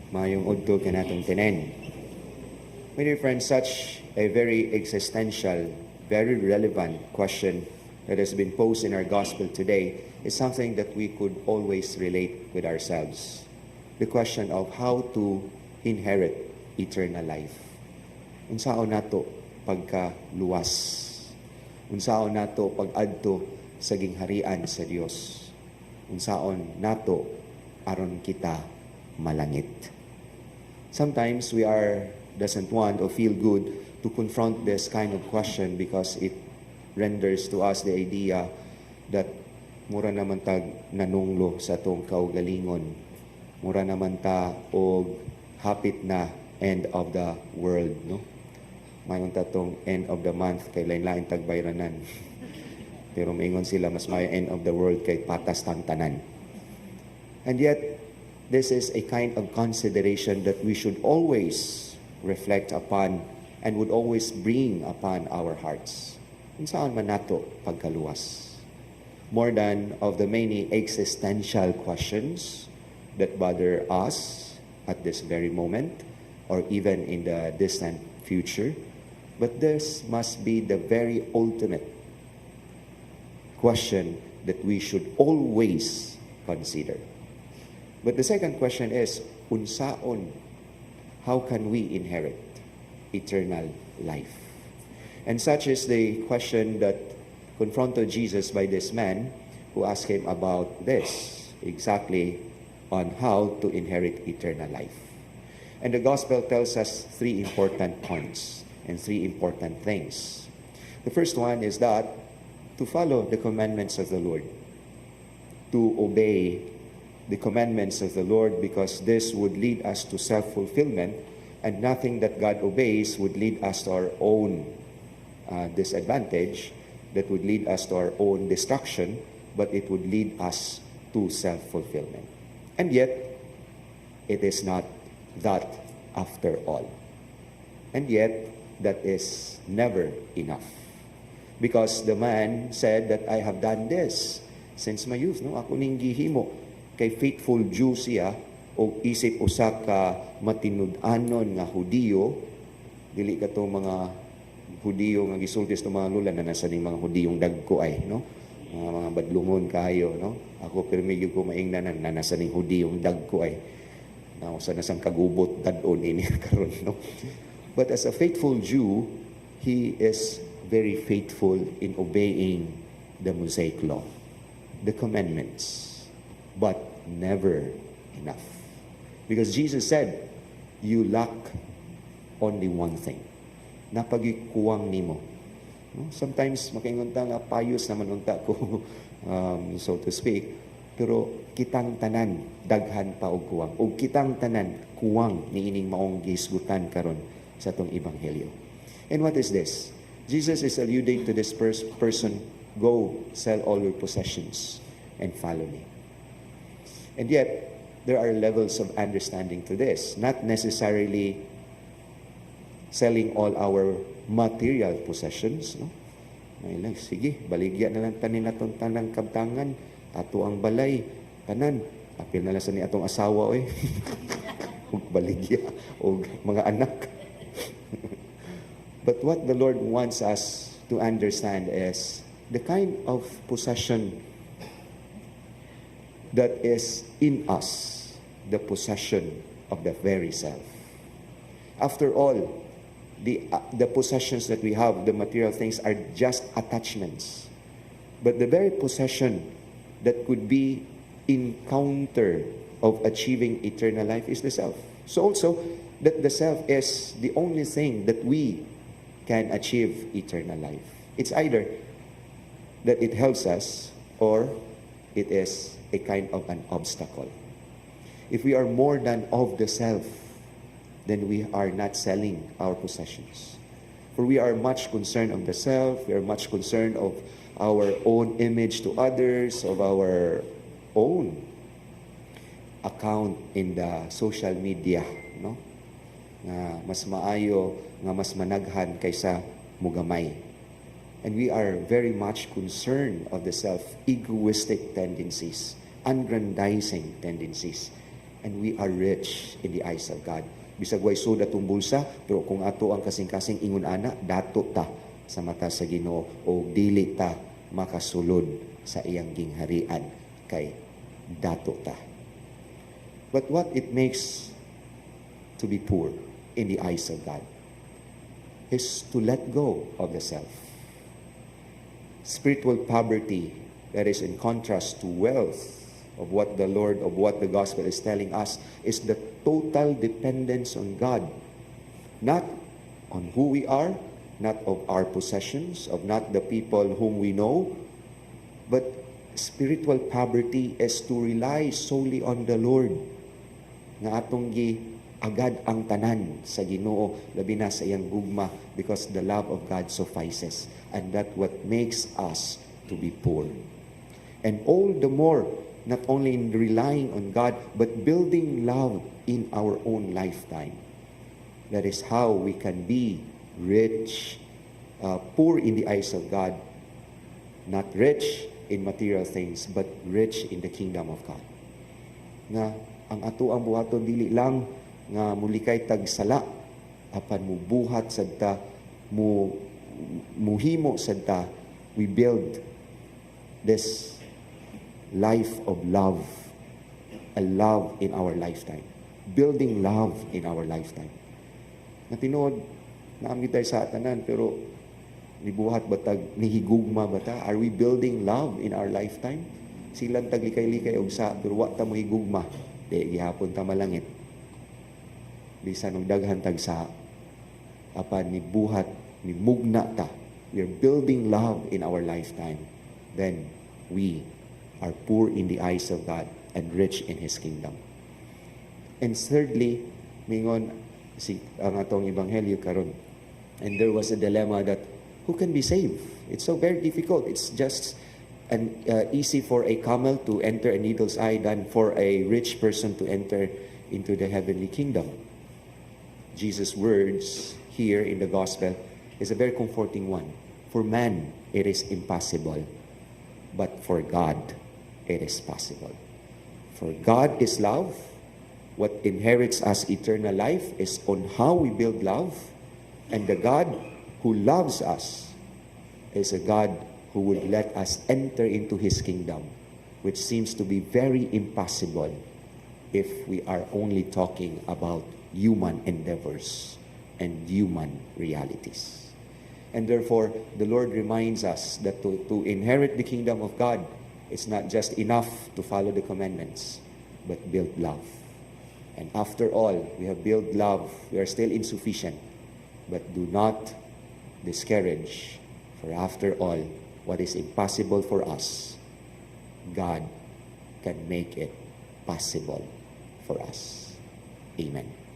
Mayong udto kanatong tenen. My dear friends, such a very existential, very relevant question that has been posed in our gospel today is something that we could always relate with ourselves. The question of how to inherit eternal life. Unsaon nato pagkaluwas? Unsaon nato pag-adto sa gingharian sa Dios? Unsaon nato aron kita malangit? Sometimes we doesn't want or feel good to confront this kind of question because it renders to us the idea that mura naman tag nanunglo sa atong kaugalingon. Mura naman ta og hapit na end of the world, no? Mayon ta tong end of the month kay lain-lain tagbayranan. Pero maingon sila mas may end of the world kay patas tang tanan. And yet this is a kind of consideration that we should always reflect upon and would always bring upon our hearts. Unsaan man nato pagkaluwas? More than of the many existential questions that bother us at this very moment or even in the distant future, but this must be the very ultimate question that we should always consider. But the second question is, unsaon, how can we inherit eternal life? And such is the question that confronted Jesus by this man who asked him about this, exactly on how to inherit eternal life. And the gospel tells us three important points and three important things. The first one is that to follow the commandments of the Lord, to obey the commandments of the Lord, because this would lead us to self-fulfillment, and nothing that God obeys would lead us to our own disadvantage, that would lead us to our own destruction, but it would lead us to self-fulfillment. And yet, it is not that after all. And yet, that is never enough. Because the man said that I have done this since my youth. No? Ako ning gihimo. Kay faithful Jew siya, o isip usa ka matinud-anon nga Hudiyo, dili ka to mga Hudiyo nga gisultis to mga lula na nasa ning mga Hudiyong dagko ay, no? Mga badlungon kayo, no? Ako pirmi gyud ko maingnanan na nasa ning Hudiyong dagko ay. Na usa na sang kagubot dadon ini karon, no? But as a faithful Jew, he is very faithful in obeying the Mosaic law, the commandments, but never enough. Because Jesus said, you lack only one thing. Napagikuwang nimo. No? Sometimes makaingon ta nga payos naman unta ko, so to speak, pero kitang tanan daghan pa og kuwang. O kitang tanan kuwang niining maong gihisgutan karon sa atong ebanghelyo. And what is this? Jesus is alluding to this person, go sell all your possessions and follow me. And yet, there are levels of understanding to this. Not necessarily selling all our material possessions. No? Sige, baligya na lang tanin natong tanang kabtangan, ato ang balay, tanan, apil na lang sa ni atong asawa, oy. Ug baligya, o mga anak. But what the Lord wants us to understand is the kind of possession that is in us, the possession of the very self. After all, the possessions that we have, the material things, are just attachments. But the very possession that could be in counter of achieving eternal life is the self. So also, that the self is the only thing that we can achieve eternal life. It's either that it helps us or it is a kind of an obstacle. If we are more than of the self, then we are not selling our possessions. For we are much concerned of the self, we are much concerned of our own image to others, of our own account in the social media, no? Nga mas maayo, nga mas managhan kaysa mugamay. And we are very much concerned of the self-egoistic tendencies, aggrandizing tendencies. and we are rich in the eyes of God. Bisag way so datong bulsa, pero kung ato ang kasing-kasing ingon ana, dato ta sa mata sa Ginoo o dili ta makasulod sa iyang gingharian kay dato ta. But what it makes to be poor in the eyes of God is to let go of the self. Spiritual poverty that is in contrast to wealth of what the gospel is telling us is the total dependence on God, not on who we are, not of our possessions, of not the people whom we know, but spiritual poverty is to rely solely on the Lord, nga atong agad ang tanan sa Ginoo, labi na sa iyang gugma, because the love of God suffices, and that what makes us to be poor. And all the more, not only in relying on God, but building love in our own lifetime. That is how we can be rich, poor in the eyes of God, not rich in material things, but rich in the kingdom of God. Nga, ang ato ang buhaton dili lang nga mulikay tagsala, apan mubuhat sadta, muhimo sadta, we build this life of love, a love in our lifetime, building love in our lifetime. Natinod, naamid tayo sa atanan, pero nibuhat batag, nihigugma bata? Are we building love in our lifetime? Silang taglikay-likay og sa, pero wa ta mo higugma, di gihapon ta malangit. Bisan og daghan tag sa, apan nibuhat, nimugna ta. We are building love in our lifetime. Then we are poor in the eyes of God and rich in His kingdom. And thirdly, mingon ang atong ebanghelyo karon. And there was a dilemma that who can be saved? It's so very difficult. It's just easy for a camel to enter a needle's eye than for a rich person to enter into the heavenly kingdom. Jesus' words here in the gospel is a very comforting one. For man, it is impossible, but for God, it is possible. For God is love. What inherits us eternal life is on how we build love. And the God who loves us is a God who would let us enter into His kingdom, which seems to be very impossible if we are only talking about human endeavors and human realities. And therefore, the Lord reminds us that to inherit the kingdom of God, it's not just enough to follow the commandments, but build love. And after all, we have built love. We are still insufficient. But do not discourage. For after all, what is impossible for us, God can make it possible for us. Amen.